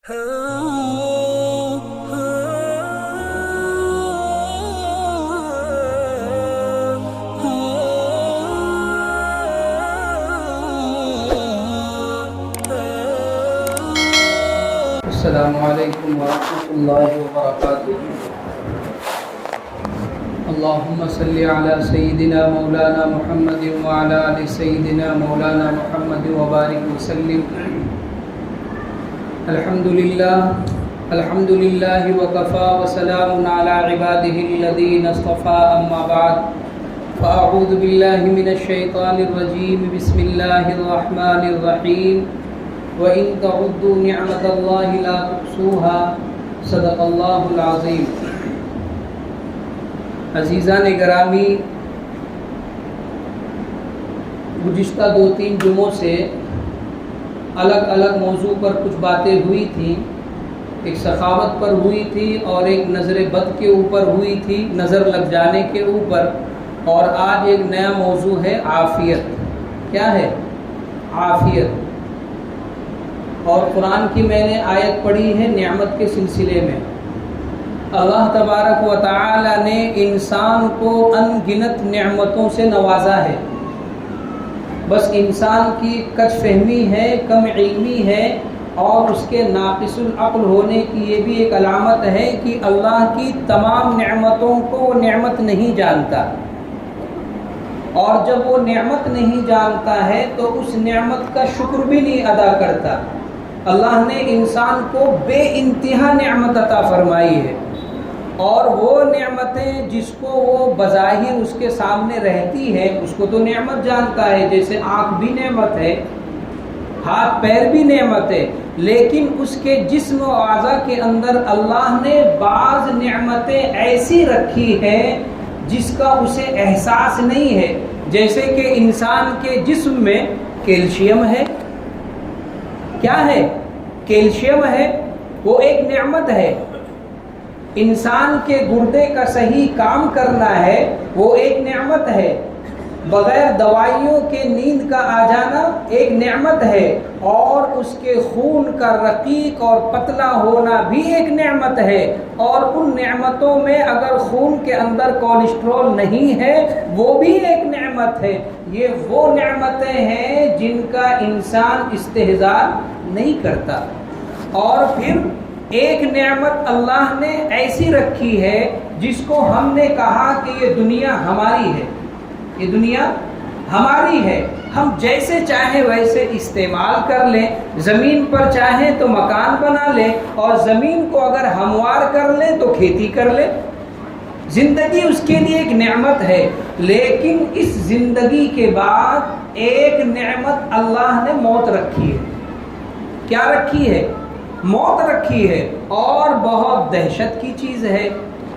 السلام علیکم ورحمۃ اللہ وبرکاتہ۔ اللہم صلی علی سیدنا مولانا محمد وعلی آل سیدنا مولانا محمد وبارک وسلم۔ الحمد للہ وکفی وسلام علی عبادہ الذین اصطفی، اما بعد فاعوذ باللہ من الشیطان الرجیم، بسم اللہ الرحمن الرحیم۔ وَإِن تَعُدُّوا نِعْمَةَ اللَّهِ لَا تُحْصُوهَا صدق اللہ العظیم۔ عزیزان گرامی، گزشتہ 2-3 جمعوں سے الگ الگ موضوع پر کچھ باتیں ہوئی تھیں۔ ایک سخاوت پر ہوئی تھی اور ایک نظر بد کے اوپر ہوئی تھی، نظر لگ جانے کے اوپر، اور آج ایک نیا موضوع ہے عافیت۔ کیا ہے؟ عافیت۔ اور قرآن کی میں نے آیت پڑھی ہے نعمت کے سلسلے میں۔ اللہ تبارک و تعالی نے انسان کو ان گنت نعمتوں سے نوازا ہے، بس انسان کی کج فہمی ہے، کم علمی ہے، اور اس کے ناقص العقل ہونے کی یہ بھی ایک علامت ہے کہ اللہ کی تمام نعمتوں کو وہ نعمت نہیں جانتا، اور جب وہ نعمت نہیں جانتا ہے تو اس نعمت کا شکر بھی نہیں ادا کرتا۔ اللہ نے انسان کو بے انتہا نعمت عطا فرمائی ہے، اور وہ نعمتیں جس کو وہ بظاہر اس کے سامنے رہتی ہے اس کو تو نعمت جانتا ہے، جیسے آنکھ بھی نعمت ہے، ہاتھ پیر بھی نعمت ہے، لیکن اس کے جسم و اعضاء کے اندر اللہ نے بعض نعمتیں ایسی رکھی ہیں جس کا اسے احساس نہیں ہے۔ جیسے کہ انسان کے جسم میں کیلشیم ہے۔ کیا ہے؟ کیلشیم ہے، وہ ایک نعمت ہے۔ انسان کے گردے کا صحیح کام کرنا ہے، وہ ایک نعمت ہے۔ بغیر دوائیوں کے نیند کا آ جانا ایک نعمت ہے، اور اس کے خون کا رقیق اور پتلا ہونا بھی ایک نعمت ہے۔ اور ان نعمتوں میں اگر خون کے اندر کولیسٹرول نہیں ہے وہ بھی ایک نعمت ہے۔ یہ وہ نعمتیں ہیں جن کا انسان استحضار نہیں کرتا۔ اور پھر ایک نعمت اللہ نے ایسی رکھی ہے جس کو ہم نے کہا کہ یہ دنیا ہماری ہے، یہ دنیا ہماری ہے، ہم جیسے چاہیں ویسے استعمال کر لیں، زمین پر چاہیں تو مکان بنا لیں، اور زمین کو اگر ہموار کر لیں تو کھیتی کر لیں۔ زندگی اس کے لیے ایک نعمت ہے، لیکن اس زندگی کے بعد ایک نعمت اللہ نے موت رکھی ہے۔ کیا رکھی ہے؟ موت رکھی ہے، اور بہت دہشت کی چیز ہے،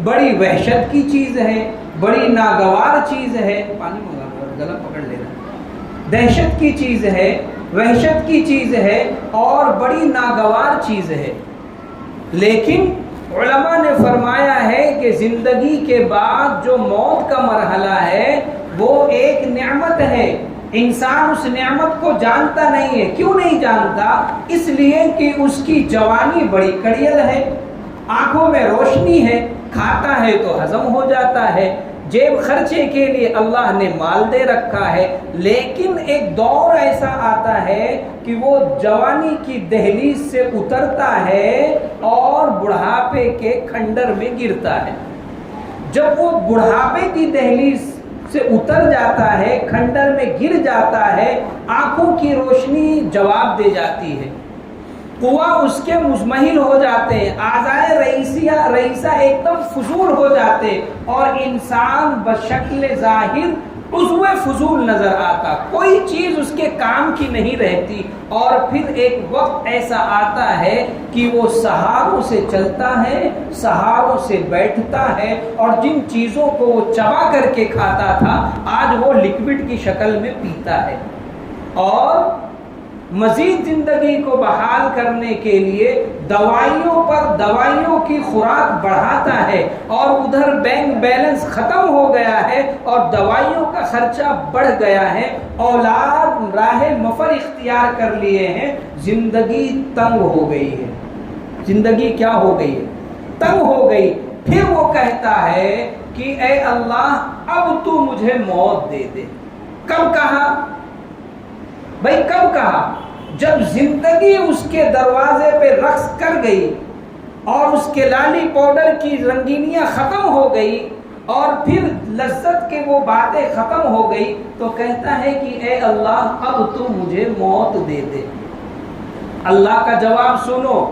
بڑی وحشت کی چیز ہے، بڑی ناگوار چیز ہے۔ پانی منگا کر گلا پکڑ لینا۔ دہشت کی چیز ہے، وحشت کی چیز ہے، اور بڑی ناگوار چیز ہے۔ لیکن علماء نے فرمایا ہے کہ زندگی کے بعد جو موت کا مرحلہ ہے وہ ایک نعمت ہے۔ انسان اس نعمت کو جانتا نہیں ہے۔ کیوں نہیں جانتا؟ اس لیے کہ اس کی جوانی بڑی کڑیل ہے، آنکھوں میں روشنی ہے، کھاتا ہے تو ہضم ہو جاتا ہے، جیب خرچے کے لیے اللہ نے مال دے رکھا ہے، لیکن ایک دور ایسا آتا ہے کہ وہ جوانی کی دہلیز سے اترتا ہے اور بڑھاپے کے کھنڈر میں گرتا ہے۔ جب وہ بڑھاپے کی دہلیز سے اتر جاتا ہے، کھنڈر میں گر جاتا ہے، آنکھوں کی روشنی جواب دے جاتی ہے، قوا اس کے مزمحل ہو جاتے ہیں، اعضائے رئیسہ ایک دم فضول ہو جاتے، اور انسان بشکل ظاہر عضو فضول نظر آتا، کوئی چیز اس کے کام کی نہیں رہتی۔ اور پھر ایک وقت ایسا آتا ہے کہ وہ سہاروں سے چلتا ہے، سہاروں سے بیٹھتا ہے، اور جن چیزوں کو وہ چبا کر کے کھاتا تھا آج وہ لکوڈ کی شکل میں پیتا ہے، اور مزید زندگی کو بحال کرنے کے لیے دوائیوں کی خوراک بڑھاتا ہے، اور ادھر بینک بیلنس ختم ہو گیا ہے اور دوائیوں کا خرچہ بڑھ گیا ہے، اولاد راہ مفر اختیار کر لیے ہیں، زندگی تنگ ہو گئی ہے۔ زندگی کیا ہو گئی ہے؟ تنگ ہو گئی۔ پھر وہ کہتا ہے کہ اے اللہ اب تو مجھے موت دے دے۔ کب کہا بھائی، کب کہا؟ جب زندگی اس کے دروازے پہ رقص کر گئی اور اس کے لالی پاؤڈر کی رنگینیاں ختم ہو گئی اور پھر لذت کے وہ باتیں ختم ہو گئی، تو کہتا ہے کہ اے اللہ اب تو مجھے موت دے دے۔ اللہ کا جواب سنو،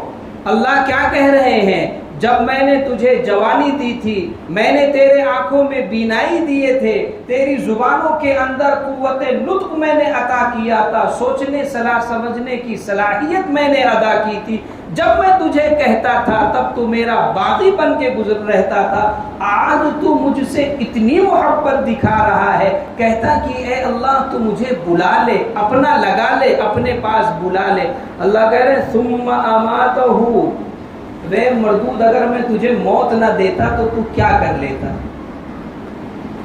اللہ کیا کہہ رہے ہیں؟ جب میں نے تجھے جوانی دی تھی، میں نے تیرے آنکھوں میں بینائی دیے تھے، تیری زبانوں کے اندر قوت نطق میں نے عطا کیا تھا، سوچنے سمجھنے کی صلاحیت میں نے ادا کی تھی، جب میں تجھے کہتا تھا تب تو میرا باغی بن کے گزر رہتا تھا، آج تو مجھ سے اتنی محبت دکھا رہا ہے، کہتا کہ اے اللہ تو مجھے بلا لے، اپنا لگا لے، اپنے پاس بلا لے۔ اللہ کہہ رہے ثم اماتہ، وے مردود اگر میں تجھے موت نہ دیتا تو تو کیا کر لیتا؟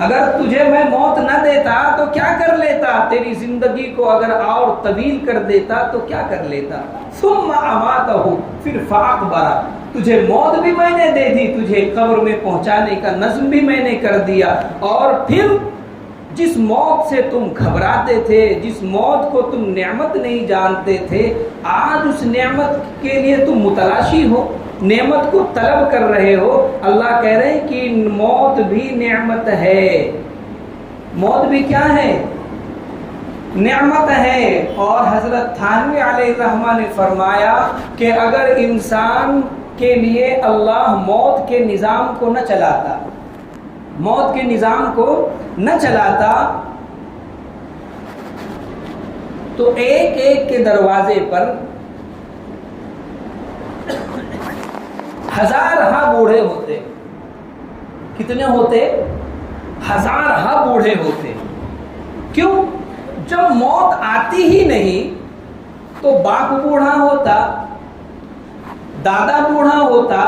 اگر تجھے میں موت نہ دیتا تو کیا کر لیتا؟ تیری زندگی کو اگر اور طویل کر دیتا تو کیا کر لیتا؟ ثم اماتہ، پھر فاقبرہ، تجھے موت بھی میں نے دے دی، تجھے قبر میں پہنچانے کا نظم بھی میں نے کر دیا، اور پھر جس موت سے تم گھبراتے تھے، جس موت کو تم نعمت نہیں جانتے تھے، آج اس نعمت کے لیے تم متلاشی ہو، نعمت کو طلب کر رہے ہو۔ اللہ کہہ رہے ہیں کہ موت بھی نعمت ہے، موت بھی کیا ہے؟ نعمت ہے۔ اور حضرت تھانوی علیہ الرحمہ نے فرمایا کہ اگر انسان کے لیے اللہ موت کے نظام کو نہ چلاتا، موت کے نظام کو نہ چلاتا، تو ایک ایک کے دروازے پر ہزارہ بوڑھے ہوتے۔ کتنے ہوتے؟ ہزارہ بوڑھے ہوتے۔ کیوں؟ جب موت آتی ہی نہیں تو باپ بوڑھا ہوتا، دادا بوڑھا ہوتا،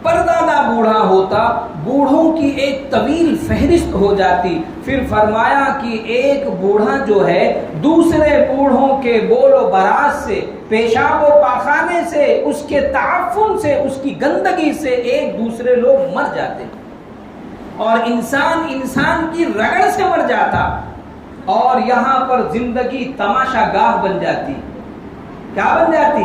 پردادا بوڑھا ہوتا، بوڑھوں کی ایک طویل فہرست ہو جاتی۔ پھر فرمایا کہ ایک بوڑھا جو ہے دوسرے بوڑھوں کے بول و براز سے، پیشاب و پاخانے سے، اس کے تعفن سے، اس کی گندگی سے ایک دوسرے لوگ مر جاتے، اور انسان کی رگڑ سے مر جاتا، اور یہاں پر زندگی تماشا گاہ بن جاتی۔ کیا بن جاتی؟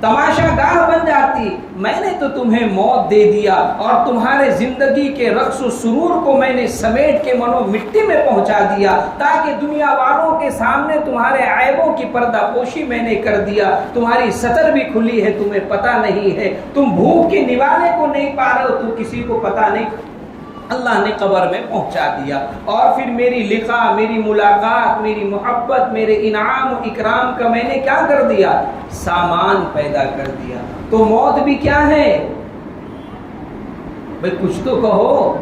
تماشا گاہ بن جاتی۔ میں نے تو تمہیں موت دے دیا اور تمہارے زندگی کے رقص و سرور کو میں نے سمیٹ کے منو مٹی میں پہنچا دیا، تاکہ دنیا والوں کے سامنے تمہارے عیبوں کی پردہ پوشی میں نے کر دیا، تمہاری سطر بھی کھلی ہے، تمہیں پتہ نہیں ہے، تم بھوک کے نوالے کو نہیں پا رہے ہو، تو کسی کو پتہ نہیں، اللہ نے قبر میں پہنچا دیا۔ اور پھر میری لقاء، میری ملاقات، میری محبت، میرے انعام و اکرام کا میں نے کیا کر دیا؟ سامان پیدا کر دیا۔ تو موت بھی کیا ہے؟ بھئی کچھ تو کہو۔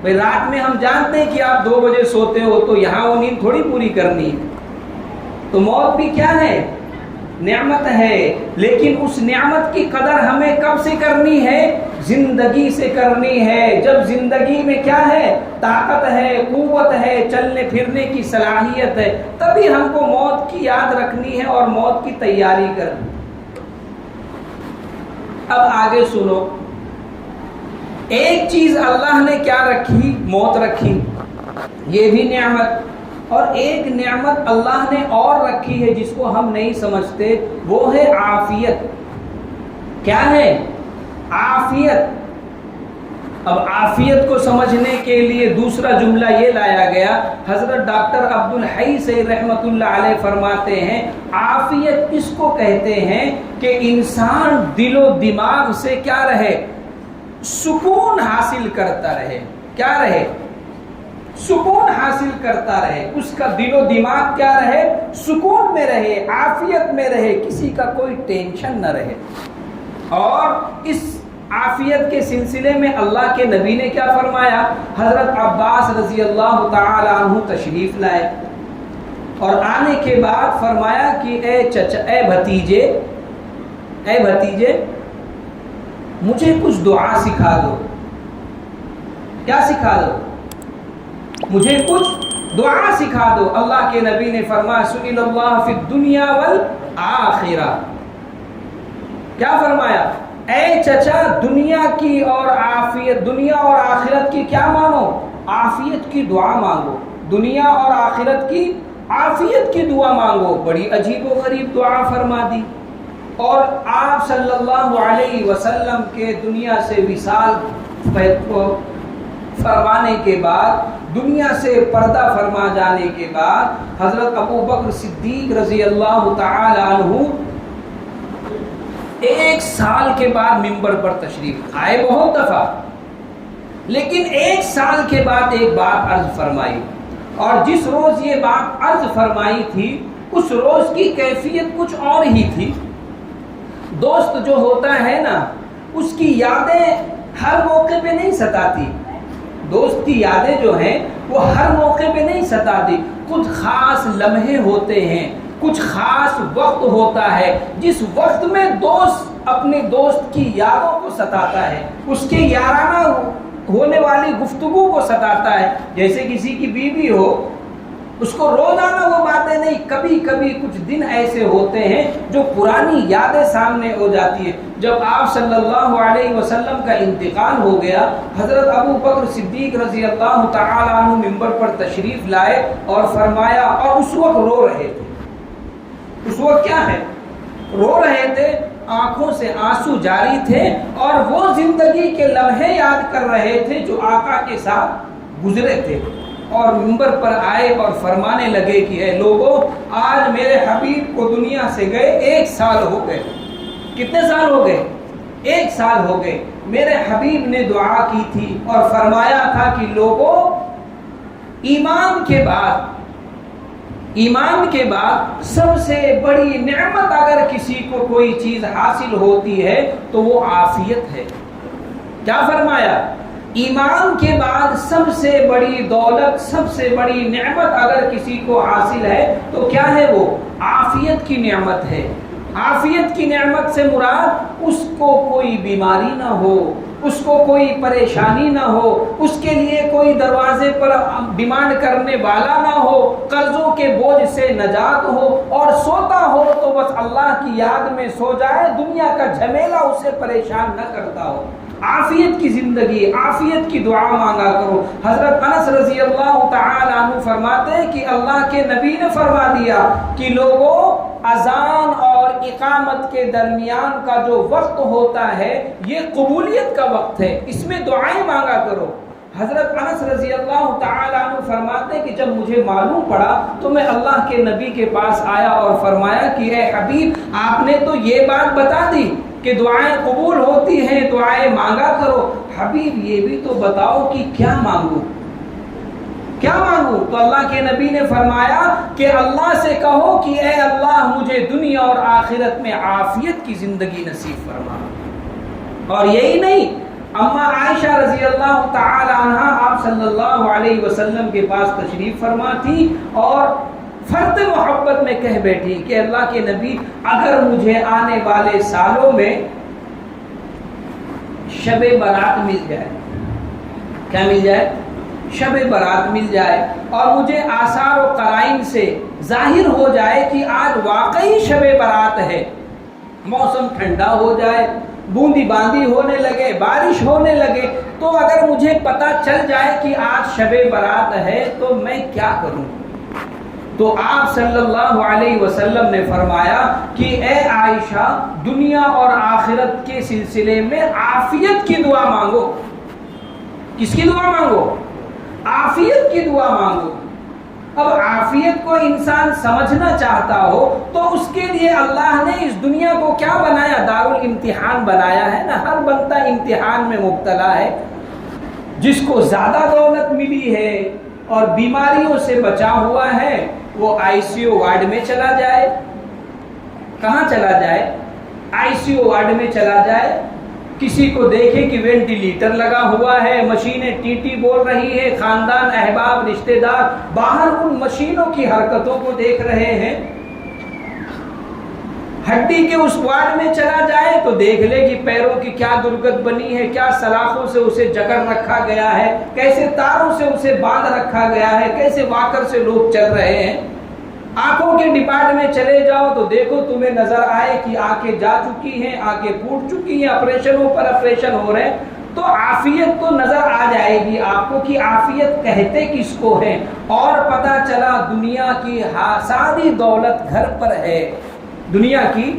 بھئی رات میں ہم جانتے ہیں کہ آپ 2 بجے سوتے ہو، تو یہاں وہ نیند تھوڑی پوری کرنی ہے۔ تو موت بھی کیا ہے؟ نعمت ہے۔ لیکن اس نعمت کی قدر ہمیں کب سے کرنی ہے؟ زندگی سے کرنی ہے۔ جب زندگی میں کیا ہے؟ طاقت ہے، قوت ہے، چلنے پھرنے کی صلاحیت ہے، تبھی ہم کو موت کی یاد رکھنی ہے اور موت کی تیاری کرنی۔ اب آگے سنو، ایک چیز اللہ نے کیا رکھی؟ موت رکھی، یہ بھی نعمت۔ اور ایک نعمت اللہ نے اور رکھی ہے جس کو ہم نہیں سمجھتے، وہ ہے عافیت۔ کیا ہے؟ عافیت۔ اب عافیت کو سمجھنے کے لیے دوسرا جملہ یہ لایا گیا۔ حضرت ڈاکٹر عبدالحی سید رحمۃ اللہ علیہ فرماتے ہیں عافیت اس کو کہتے ہیں کہ انسان دل و دماغ سے کیا رہے؟ سکون حاصل کرتا رہے۔ کیا رہے؟ سکون حاصل کرتا رہے، اس کا دل و دماغ کیا رہے؟ سکون میں رہے، عافیت میں رہے، کسی کا کوئی ٹینشن نہ رہے۔ اور اس عافیت کے سلسلے میں اللہ کے نبی نے کیا فرمایا؟ حضرت عباس رضی اللہ تعالی عنہ تشریف لائے، اور آنے کے بعد فرمایا کہ اے بھتیجے مجھے کچھ دعا سکھا دو۔ کیا سکھا دو؟ مجھے کچھ دعا سکھا دو۔ اللہ کے نبی نے فرمایا سئل اللہ فی الدنیا والآخرہ، کیا فرمایا؟ اے چچا دنیا کی اور عافیت، دنیا اور آخرت کی کیا مانو؟ عافیت کی دعا مانگو، دنیا اور آخرت کی عافیت کی دعا مانگو۔ بڑی عجیب و غریب دعا فرما دی۔ اور آپ صلی اللہ علیہ وسلم کے دنیا سے وصال فرمانے کے بعد، دنیا سے پردہ فرما جانے کے بعد، حضرت ابو بکر صدیق رضی اللہ تعالی عنہ 1 سال کے بعد منبر پر تشریف آئے، بہت دفعہ، لیکن 1 سال کے بعد ایک بات عرض فرمائی، اور جس روز یہ بات عرض فرمائی تھی اس روز کی کیفیت کچھ اور ہی تھی۔ دوست جو ہوتا ہے نا، اس کی یادیں ہر موقع پہ نہیں ستاتی، دوست کی یادیں جو ہیں وہ ہر موقع پہ نہیں ستاتی، کچھ خاص لمحے ہوتے ہیں، کچھ خاص وقت ہوتا ہے جس وقت میں دوست اپنے دوست کی یادوں کو ستاتا ہے، اس کے یارانہ ہونے والی گفتگو کو ستاتا ہے۔ جیسے کسی کی بیوی ہو، اس کو روزانہ وہ باتیں نہیں، کبھی کبھی کچھ دن ایسے ہوتے ہیں جو پرانی یادیں سامنے ہو جاتی ہیں۔ جب آپ صلی اللہ علیہ وسلم کا انتقال ہو گیا، حضرت ابو بکر صدیق رضی اللہ تعالی عنہ منبر پر تشریف لائے اور فرمایا، اور اس وقت رو رہے تھے، اس وقت کیا ہے؟ رو رہے تھے، آنکھوں سے آنسو جاری تھے، اور وہ زندگی کے لمحے یاد کر رہے تھے جو آقا کے ساتھ گزرے تھے، اور منبر پر آئے اور فرمانے لگے کہ اے لوگوں، آج میرے حبیب کو دنیا سے گئے 1 سال ہو گئے۔ کتنے سال ہو گئے؟ 1 سال ہو گئے۔ میرے حبیب نے دعا کی تھی اور فرمایا تھا کہ لوگوں، ایمان کے بعد سب سے بڑی نعمت اگر کسی کو کوئی چیز حاصل ہوتی ہے تو وہ عافیت ہے۔ کیا فرمایا؟ ایمان کے بعد سب سے بڑی دولت، سب سے بڑی نعمت اگر کسی کو حاصل ہے تو کیا ہے؟ وہ عافیت کی نعمت ہے۔ عافیت کی نعمت سے مراد اس کو کوئی بیماری نہ ہو، اس کو کوئی پریشانی نہ ہو، اس کے لیے کوئی دروازے پر ڈیمانڈ کرنے والا نہ ہو، قرضوں کے بوجھ سے نجات ہو، اور سوتا ہو تو بس اللہ کی یاد میں سو جائے، دنیا کا جھمیلا اسے پریشان نہ کرتا ہو۔ عافیت کی زندگی، عافیت کی دعا مانگا کرو۔ حضرت انس رضی اللہ تعالی عنہ فرماتے ہیں کہ اللہ کے نبی نے فرما دیا کہ لوگوں، اذان اور اقامت کے درمیان کا جو وقت ہوتا ہے یہ قبولیت کا وقت ہے، اس میں دعائیں مانگا کرو۔ حضرت انس رضی اللہ تعالی عنہ فرماتے ہیں کہ جب مجھے معلوم پڑا تو میں اللہ کے نبی کے پاس آیا اور فرمایا کہ اے حبیب، آپ نے تو یہ بات بتا دی کہ دعائیں قبول ہوتی ہیں، دعائیں مانگا کرو، حبیب یہ بھی تو بتاؤ کہ کیا مانگوں، کیا مانگوں؟ تو اللہ کے نبی نے فرمایا کہ اللہ سے کہو کہ اے اللہ، مجھے دنیا اور آخرت میں عافیت کی زندگی نصیب فرما۔ اور یہی نہیں، اما عائشہ رضی اللہ تعالی عنہا آپ صلی اللہ علیہ وسلم کے پاس تشریف فرما تھی اور فرد محبت میں کہہ بیٹھی کہ اللہ کے نبی، اگر مجھے آنے والے سالوں میں شب برات مل جائے، کیا مل جائے؟ شب برات مل جائے، اور مجھے آثار و قرائن سے ظاہر ہو جائے کہ آج واقعی شب برات ہے، موسم ٹھنڈا ہو جائے، بوندی باندی ہونے لگے، بارش ہونے لگے، تو اگر مجھے پتہ چل جائے کہ آج شب برات ہے تو میں کیا کروں؟ تو آپ صلی اللہ علیہ وسلم نے فرمایا کہ اے عائشہ، دنیا اور آخرت کے سلسلے میں عافیت کی دعا مانگو۔ کس کی دعا مانگو؟ عافیت کی دعا مانگو۔ اب عافیت کو انسان سمجھنا چاہتا ہو تو اس کے لیے اللہ نے اس دنیا کو کیا بنایا؟ دارالامتحان بنایا ہے نا، ہر بندہ امتحان میں مبتلا ہے۔ جس کو زیادہ دولت ملی ہے اور بیماریوں سے بچا ہوا ہے وہ آئی سی یو وارڈ میں چلا جائے۔ کہاں چلا جائے؟ آئی سی یو وارڈ میں چلا جائے۔ کسی کو دیکھے کہ وینٹیلیٹر لگا ہوا ہے، مشینیں ٹی ٹی بول رہی ہے، خاندان، احباب، رشتہ دار باہر ان مشینوں کی حرکتوں کو دیکھ رہے ہیں۔ ہڈی کے اس وارڈ میں چلا جائے تو دیکھ لے کہ پیروں کی کیا درگت بنی ہے، کیا سلاخوں سے اسے جکڑ رکھا گیا ہے، کیسے تاروں سے اسے باندھ رکھا گیا ہے، کیسے واکر سے لوگ چل رہے ہیں۔ آنکھوں کے ڈپارٹ میں چلے جاؤ تو دیکھو تمہیں نظر آئے کہ آنکھیں جا چکی ہیں، آنکھیں پھوٹ چکی ہیں، آپریشنوں پر آپریشن ہو رہے ہیں، تو عافیت تو نظر آ جائے گی آپ کو کہ عافیت کہتے کس کو ہے. اور پتہ چلا دنیا کی ساری دولت گھر پر ہے، دنیا کی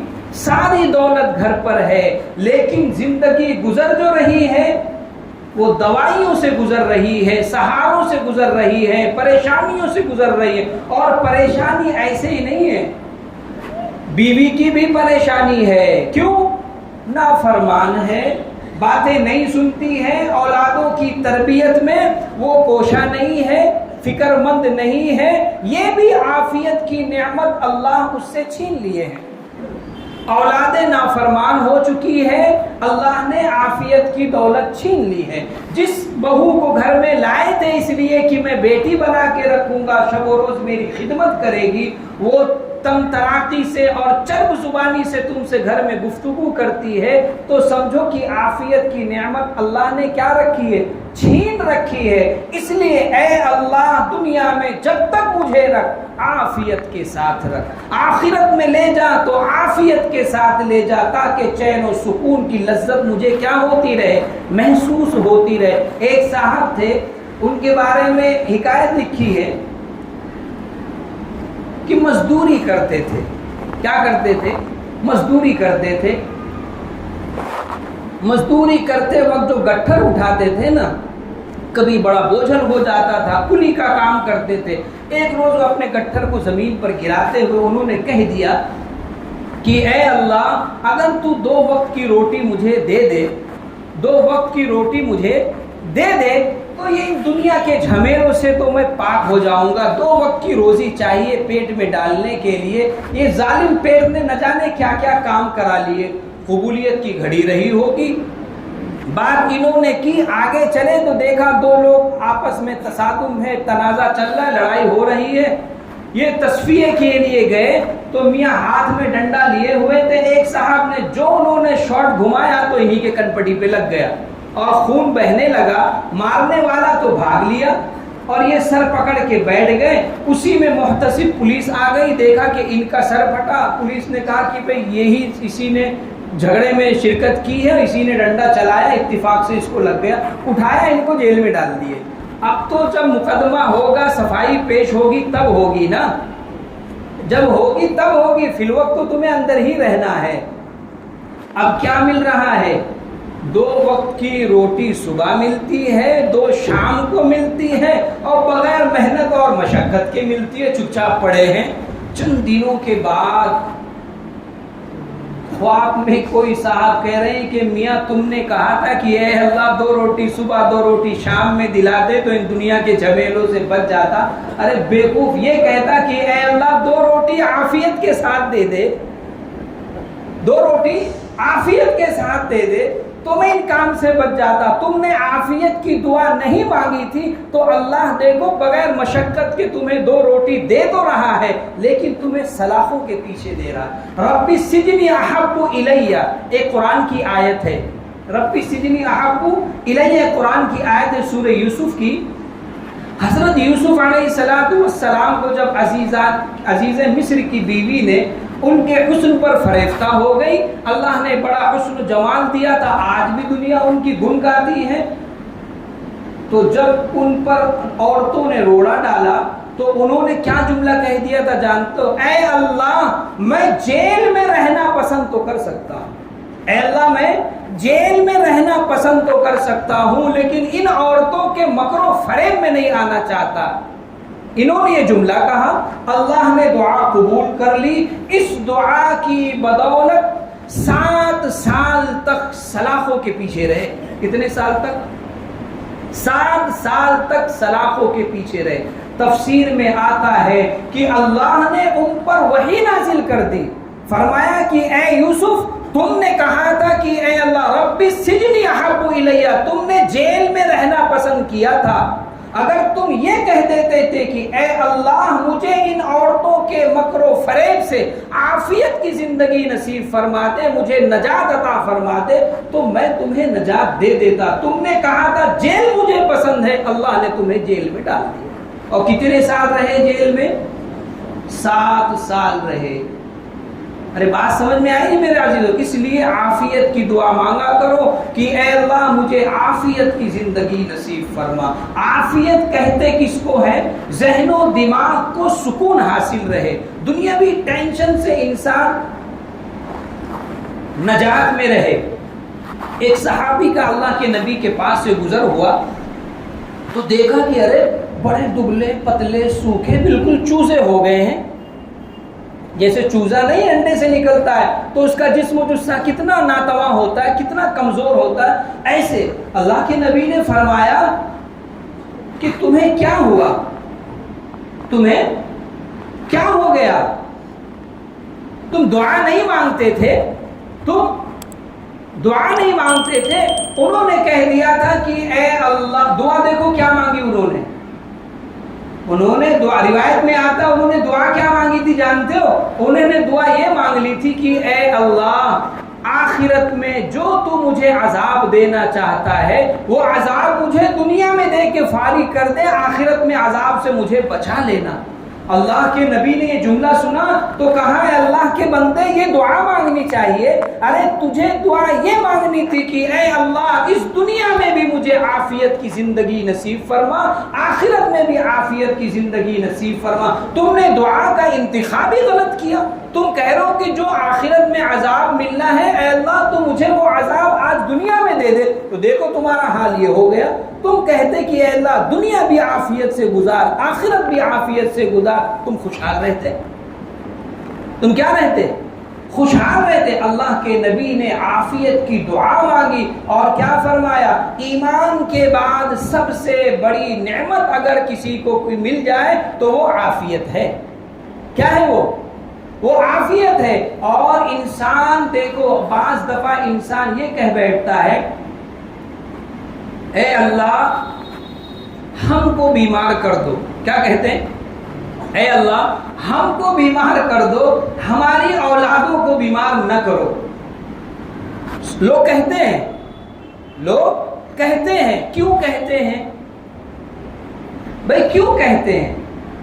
ساری دولت گھر پر ہے، لیکن زندگی گزر جو رہی ہے وہ دوائیوں سے گزر رہی ہے، سہاروں سے گزر رہی ہے، پریشانیوں سے گزر رہی ہے. اور پریشانی ایسے ہی نہیں ہے، بیوی کی بھی پریشانی ہے. کیوں؟ نافرمان ہے، باتیں نہیں سنتی ہے، اولادوں کی تربیت میں وہ کوشاں نہیں ہے، فکر مند نہیں ہے. یہ بھی عافیت کی نعمت اللہ اس سے چھین لیے ہیں. اولاد نافرمان ہو چکی ہے، اللہ نے عافیت کی دولت چھین لی ہے. جس بہو کو گھر میں لائے تھے اس لیے کہ میں بیٹی بنا کے رکھوں گا، شب و روز میری خدمت کرے گی، وہ تم تراقی سے اور چرب زبانی سے تم سے گھر میں گفتگو کرتی ہے، تو سمجھو کہ عافیت کی نعمت اللہ نے کیا رکھی ہے؟ چھین رکھی ہے. اس لیے اے اللہ دنیا میں جب تک مجھے رکھ، عافیت کے ساتھ رکھ، آخرت میں لے جا تو عافیت کے ساتھ لے جا، تاکہ چین و سکون کی لذت مجھے کیا ہوتی رہے؟ محسوس ہوتی رہے. ایک صاحب تھے، ان کے بارے میں حکایت لکھی ہے کہ مزدوری کرتے تھے. کیا کرتے تھے؟ مزدوری کرتے تھے. مزدوری کرتے وقت جو گٹھر اٹھاتے تھے نا، کبھی بڑا بوجھل ہو جاتا تھا، کلی کا کام کرتے تھے. ایک روز اپنے گٹھر کو زمین پر گراتے ہوئے انہوں نے کہہ دیا کہ اے اللہ اگر تو 2 وقت کی روٹی مجھے دے دے، 2 وقت کی روٹی مجھے دے دے تو یہ دنیا کے جھمیلوں سے تو میں پاک ہو جاؤں گا. 2 وقت کی روزی چاہیے پیٹ میں ڈالنے کے لیے. یہ ظالم پیٹ نے نہ جانے کیا کیا کام کرا لیے. قبولیت کی گھڑی رہی ہوگی، بات انہوں نے کی، آگے چلے تو دیکھا 2 لوگ آپس میں تصادم ہے، تنازع چل رہا ہے، لڑائی ہو رہی ہے. یہ تصفیے کے لیے گئے تو میاں ہاتھ میں ڈنڈا لیے ہوئے تھے. ایک صاحب نے جو انہوں نے شاٹ گھمایا تو انہی کے کن پٹی پہ لگ گیا اور خون بہنے لگا. مارنے والا تو بھاگ لیا اور یہ سر پکڑ کے بیٹھ گئے. اسی میں محتسب پولیس آ گئی، دیکھا کہ ان کا سر پھٹا. پولیس نے کہا کہ بھئی یہی اسی نے جھگڑے میں شرکت کی ہے، اسی نے ڈنڈا چلایا، اتفاق سے اس کو لگ گیا. اٹھایا، ان کو جیل میں ڈال دیے. اب تو جب مقدمہ ہوگا، صفائی پیش ہوگی تب ہوگی نا، جب ہوگی تب ہوگی، فی الوقت تو تمہیں اندر ہی رہنا ہے. اب کیا مل رہا ہے؟ 2 وقت کی روٹی صبح ملتی ہے، 2 شام کو ملتی ہے، اور بغیر محنت اور مشقت کے ملتی ہے. چپ چاپ پڑے ہیں. چند دنوں کے بعد خواب میں کوئی صاحب کہہ رہے ہیں کہ میاں تم نے کہا تھا کہ اے اللہ 2 روٹی صبح 2 روٹی شام میں دلا دے تو ان دنیا کے جھمیلوں سے بچ جاتا. ارے بیوقوف، یہ کہتا کہ اے اللہ 2 روٹی عافیت کے ساتھ دے دے، 2 روٹی عافیت کے ساتھ دے دے تو میں ان کام سے بچ جاتا. تم نے عافیت کی دعا نہیں مانگی تھی تو اللہ دیکھو بغیر مشقت کے تمہیں 2 روٹی دے تو رہا ہے، لیکن تمہیں سلاخوں کے پیچھے دے رہا. رب السجن احب الیہ، ایک قرآن کی آیت ہے. رب السجن احب الیہ قرآن کی آیت ہے سورہ یوسف کی. حضرت یوسف علیہ السلام کو جب عزیز مصر کی بیوی نے ان کے حسن پر فریفتہ ہو گئی، اللہ نے بڑا حسن و جمال دیا تھا، آج بھی دنیا ان کی گن گاتی ہے. تو جب ان پر عورتوں نے روڑا ڈالا تو انہوں نے کیا جملہ کہہ دیا تھا جانتے ہو؟ اے اللہ میں جیل میں رہنا پسند تو کر سکتا ہوں، اے اللہ میں جیل میں رہنا پسند تو کر سکتا ہوں، لیکن ان عورتوں کے مکر و فریب میں نہیں آنا چاہتا. انہوں نے یہ جملہ کہا، اللہ نے دعا قبول کر لی. اس دعا کی بدولت 7 سال تک سلاخوں کے پیچھے رہے. کتنے سال تک؟ 7 سال تک سلاخوں کے پیچھے رہے. تفسیر میں آتا ہے کہ اللہ نے ان پر وحی نازل کر دی، فرمایا کہ اے یوسف تم نے کہا تھا کہ اے اللہ رب السجن احب الیہ، تم نے جیل میں رہنا پسند کیا تھا. اگر تم یہ کہہ دیتے تھے کہ اے اللہ مجھے ان عورتوں کے مکر و فریب سے عافیت کی زندگی نصیب فرما دے، مجھے نجات عطا فرما دے، تو میں تمہیں نجات دے دیتا. تم نے کہا تھا جیل مجھے پسند ہے، اللہ نے تمہیں جیل میں ڈال دیا. اور کتنے سال رہے جیل میں؟ 7 سال رہے۔ ارے بات سمجھ میں آئی میرے عزیزو؟ اس لیے عافیت کی دعا مانگا کرو کہ اے اللہ مجھے عافیت کی زندگی نصیب فرما۔ عافیت کہتے کس کو ہے؟ ذہن و دماغ کو سکون حاصل رہے، دنیاوی ٹینشن سے انسان نجات میں رہے۔ ایک صحابی کا اللہ کے نبی کے پاس سے گزر ہوا تو دیکھا کہ ارے بڑے دبلے پتلے سوکھے بالکل چوزے ہو گئے ہیں، جیسے چوزا نہیں انڈے سے نکلتا ہے تو اس کا جسم و جثہ کتنا ناتواں ہوتا ہے، کتنا کمزور ہوتا ہے، ایسے اللہ کے نبی نے فرمایا کہ تمہیں کیا ہوا، تمہیں کیا ہو گیا، تم دعا نہیں مانگتے تھے، تم دعا نہیں مانگتے تھے۔ انہوں نے کہہ دیا تھا کہ اے اللہ، دعا دیکھو کیا مانگی انہوں نے دعا، روایت میں آتا انہوں نے دعا کیا مانگی تھی جانتے ہو؟ انہوں نے دعا یہ مانگ لی تھی کہ اے اللہ، آخرت میں جو تو مجھے عذاب دینا چاہتا ہے وہ عذاب مجھے دنیا میں دے کے فارغ کر دے، آخرت میں عذاب سے مجھے بچا لینا۔ اللہ کے نبی نے یہ جملہ سنا تو کہا اے اللہ کے بندے یہ دعا مانگنی چاہیے، ارے تجھے دعا یہ مانگنی تھی کہ اے اللہ اس دنیا میں بھی مجھے عافیت کی زندگی نصیب فرما، آخرت میں بھی عافیت کی زندگی نصیب فرما۔ تم نے دعا کا انتخاب ہی غلط کیا، تم کہہ رہے ہو کہ جو آخرت میں عذاب ملنا ہے اے اللہ تو مجھے وہ عذاب آج دنیا میں دے دے، تو دیکھو تمہارا حال یہ ہو گیا۔ تم کہتے کہ اے اللہ دنیا بھی عافیت سے گزار، آخرت بھی عافیت سے گزار، تم خوشحال رہتے، تم کیا رہتے؟ خوشحال رہتے۔ اللہ کے نبی نے عافیت کی دعا مانگی اور کیا فرمایا؟ ایمان کے بعد سب سے بڑی نعمت اگر کسی کو کوئی مل جائے تو وہ عافیت ہے۔ کیا ہے وہ عافیت ہے۔ اور انسان دیکھو بعض دفعہ انسان یہ کہہ بیٹھتا ہے اے اللہ ہم کو بیمار کر دو، کیا کہتے ہیں؟ اے اللہ ہم کو بیمار کر دو، ہماری اولادوں کو بیمار نہ کرو۔ لوگ کہتے ہیں کیوں کہتے ہیں بھائی، کیوں کہتے ہیں؟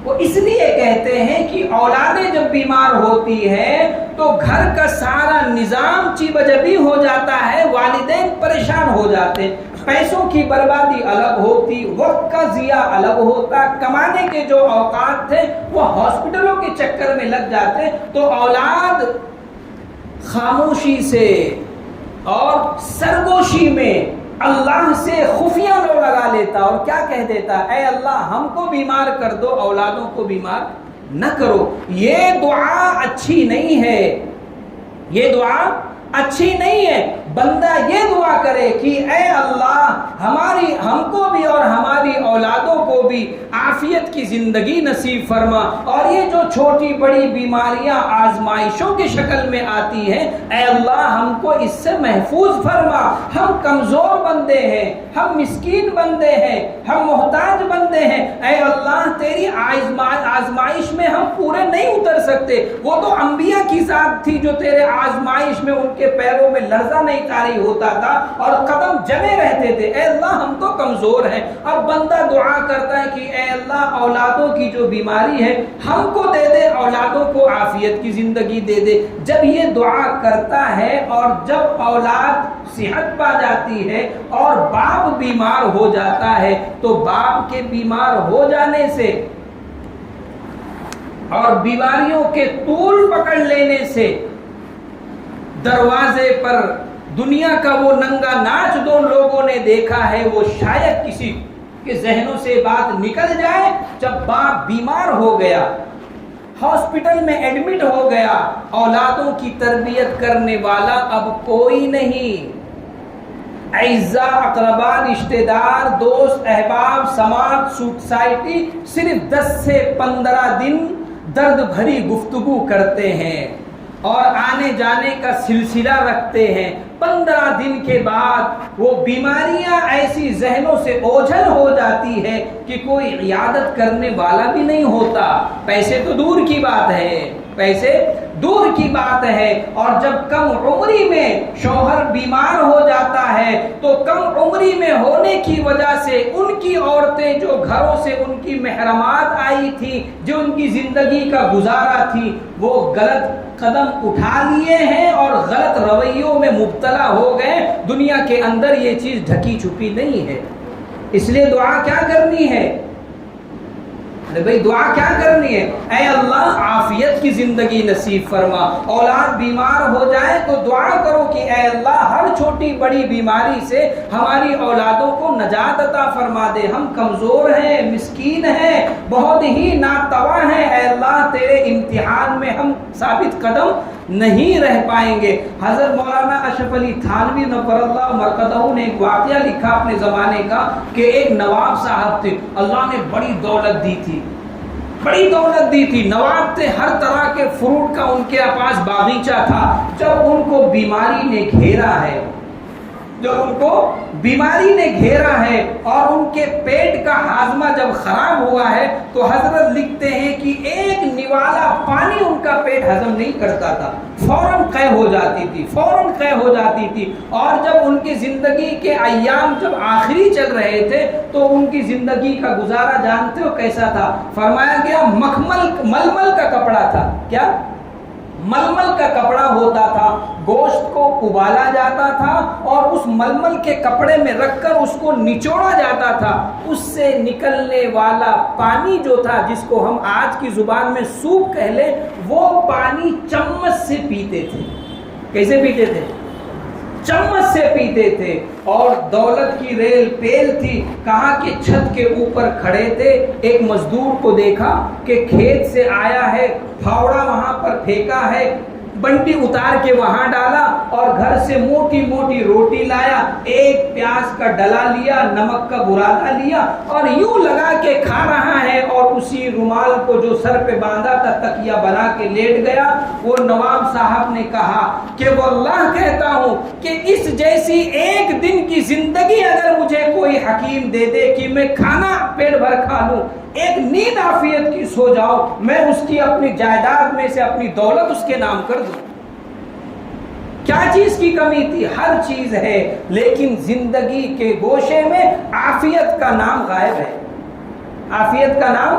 وہ اس لیے کہتے ہیں کہ اولادیں جب بیمار ہوتی ہیں تو گھر کا سارا نظام چیبجبی ہو جاتا ہے، والدین پریشان ہو جاتے ہیں، پیسوں کی بربادی الگ ہوتی، وقت کا ضیاع الگ ہوتا، کمانے کے جو اوقات تھے وہ ہاسپٹلوں کے چکر میں لگ جاتے، تو اولاد خاموشی سے اور سرگوشی میں اللہ سے خفیہ لو لگا لیتا اور کیا کہہ دیتا اے اللہ ہم کو بیمار کر دو، اولادوں کو بیمار نہ کرو۔ یہ دعا اچھی نہیں ہے، یہ دعا اچھی نہیں ہے۔ بندہ یہ دعا کرے کہ اے اللہ ہم کو بھی اور ہماری اولادوں کو بھی عافیت کی زندگی نصیب فرما، اور یہ جو چھوٹی بڑی بیماریاں آزمائشوں کی شکل میں آتی ہیں اے اللہ ہم کو اس سے محفوظ فرما۔ ہم کمزور بندے ہیں، ہم مسکین بندے ہیں، ہم محتاج بندے ہیں، اے اللہ تیری آزمائش میں ہم پورے نہیں اتر سکتے۔ وہ تو انبیاء کی ذات تھی جو تیرے آزمائش میں ان کے پیروں میں لرزہ نہیں طاری ہوتا تھا اور قدم جمے رہتے تھے، اے اللہ ہم تو کمزور ہیں۔ اب بندہ دعا کرتا ہے کہ اے اللہ اولادوں کی جو بیماری ہے ہم کو دے دے، اولادوں کو عافیت کی زندگی دے دے۔ جب یہ دعا کرتا ہے اور جب اولاد صحت پا جاتی ہے اور باپ بیمار ہو جاتا ہے تو باپ کے بیمار ہو جانے سے اور بیماریوں کے طول پکڑ لینے سے دروازے پر دنیا کا وہ ننگا ناچ دو لوگوں نے دیکھا ہے، وہ شاید کسی کے ذہنوں سے بات نکل جائے۔ جب باپ بیمار ہو گیا، ہاسپٹل میں ایڈمٹ ہو گیا، اولادوں کی تربیت کرنے والا اب کوئی نہیں، اعزاء اقرباء رشتہ دار دوست احباب سماج سوسائٹی صرف 10 سے 15 دن درد بھری گفتگو کرتے ہیں اور آنے جانے کا سلسلہ رکھتے ہیں۔ 15 دن کے بعد وہ بیماریاں ایسی ذہنوں سے اوجھل ہو جاتی ہے کہ کوئی عیادت کرنے والا بھی نہیں ہوتا۔ پیسے تو دور کی بات ہے، پیسے دور کی بات ہے، اور جب کم عمری میں شوہر بیمار ہو جاتا ہے تو کم عمری میں ہونے کی وجہ سے ان کی عورتیں جو گھروں سے ان کی محرمات آئی تھی، جو ان کی زندگی کا گزارا تھی، وہ غلط قدم اٹھا لیے ہیں اور غلط رویوں میں مبتلا ہو گئے۔ دنیا کے اندر یہ چیز ڈھکی چھپی نہیں ہے، اس لیے دعا کیا کرنی ہے؟ بھئی دعا کیا کرنی ہے؟ اے اللہ عافیت کی زندگی نصیب فرما۔ اولاد بیمار ہو جائے تو دعا کرو کہ اے اللہ ہر چھوٹی بڑی بیماری سے ہماری اولادوں کو نجات عطا فرما دے۔ ہم کمزور ہیں، مسکین ہیں، بہت ہی ناتواں ہیں، اے اللہ تیرے امتحان میں ہم ثابت قدم نہیں رہ پائیں گے۔ حضرت مولانا اشرف علی تھانوی نور اللہ مرقدہ نے ایک واقعہ لکھا اپنے زمانے کا کہ ایک نواب صاحب تھے، اللہ نے بڑی دولت دی تھی، بڑی دولت دی تھی، نواب تھے، ہر طرح کے فروٹ کا ان کے پاس باغیچہ تھا۔ جب ان کو بیماری نے گھیرا ہے، جب ان کو بیماری نے گھیرا ہے اور ان کے پیٹ کا ہاضمہ جب خراب ہوا ہے تو حضرت لکھتے ہیں کہ ایک نوالا پانی ان کا پیٹ ہضم نہیں کرتا تھا، فوراً قے ہو جاتی تھی، فوراً قے ہو جاتی تھی۔ اور جب ان کی زندگی کے ایام جب آخری چل رہے تھے تو ان کی زندگی کا گزارا جانتے ہو کیسا تھا؟ فرمایا گیا ململ کا کپڑا تھا۔ کیا؟ ململ کا کپڑا ہوتا تھا، گوشت کو ابالا جاتا تھا اور اس ململ کے کپڑے میں رکھ کر اس کو نچوڑا جاتا تھا، اس سے نکلنے والا پانی جو تھا جس کو ہم آج کی زبان میں سوپ کہہ لیں، وہ پانی چمچ سے پیتے تھے۔ کیسے پیتے تھے؟ چمچ سے پیتے تھے۔ اور دولت کی ریل پیل تھی، کہا کہ چھت کے اوپر کھڑے تھے، ایک مزدور کو دیکھا کہ کھیت سے آیا ہے، پھاوڑا وہاں پر پھینکا ہے، بنٹی اتار کے وہاں ڈالا اور گھر سے موٹی موٹی روٹی لایا، ایک پیاز کا ڈلا لیا، نمک کا برادہ لیا اور یوں لگا کے کھا رہا ہے، اور اسی رومال کو جو سر پہ باندھا تھا تکیہ بنا کے لیٹ گیا۔ وہ نواب صاحب نے کہا کہ واللہ کہتا ہوں کہ اس جیسی ایک دن کی زندگی اگر مجھے کوئی حکیم دے دے کہ میں کھانا پیٹ بھر کھا لوں، ایک نیند عافیت کی سو جاؤ، میں اس کی اپنی جائیداد میں سے اپنی دولت اس کے نام کر دوں۔ کیا چیز کی کمی تھی؟ ہر چیز ہے، لیکن زندگی کے گوشے میں عافیت کا نام غائب ہے، عافیت کا نام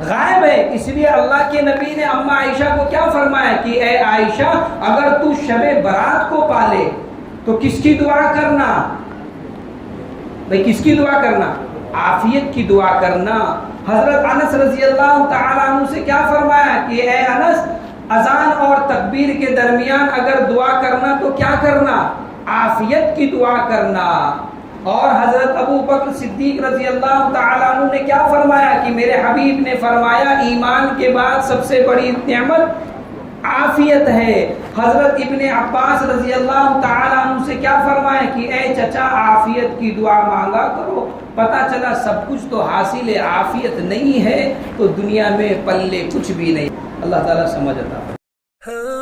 غائب ہے۔ اس لیے اللہ کے نبی نے اما عائشہ کو کیا فرمایا کہ اے عائشہ اگر تو شب برات کو پالے تو کس کی دعا کرنا؟ بھئی کس کی دعا کرنا؟ عافیت کی دعا کرنا۔ حضرت انس رضی اللہ تعالیٰ عنہ سے کیا فرمایا کہ اے انس اذان اور تکبیر کے درمیان اگر دعا کرنا تو کیا کرنا؟ عافیت کی دعا کرنا۔ اور حضرت ابو بکر صدیق رضی اللہ تعالیٰ عنہ نے کیا فرمایا کہ میرے حبیب نے فرمایا ایمان کے بعد سب سے بڑی نعمت عافیت ہے۔ حضرت ابن عباس رضی اللہ تعالیٰ عنہ سے کیا فرمایا کہ اے چچا عافیت کی دعا مانگا کرو۔ پتہ چلا سب کچھ تو حاصل ہے، عافیت نہیں ہے تو دنیا میں پلے کچھ بھی نہیں۔ اللہ تعالیٰ سمجھ عطا فرمائے۔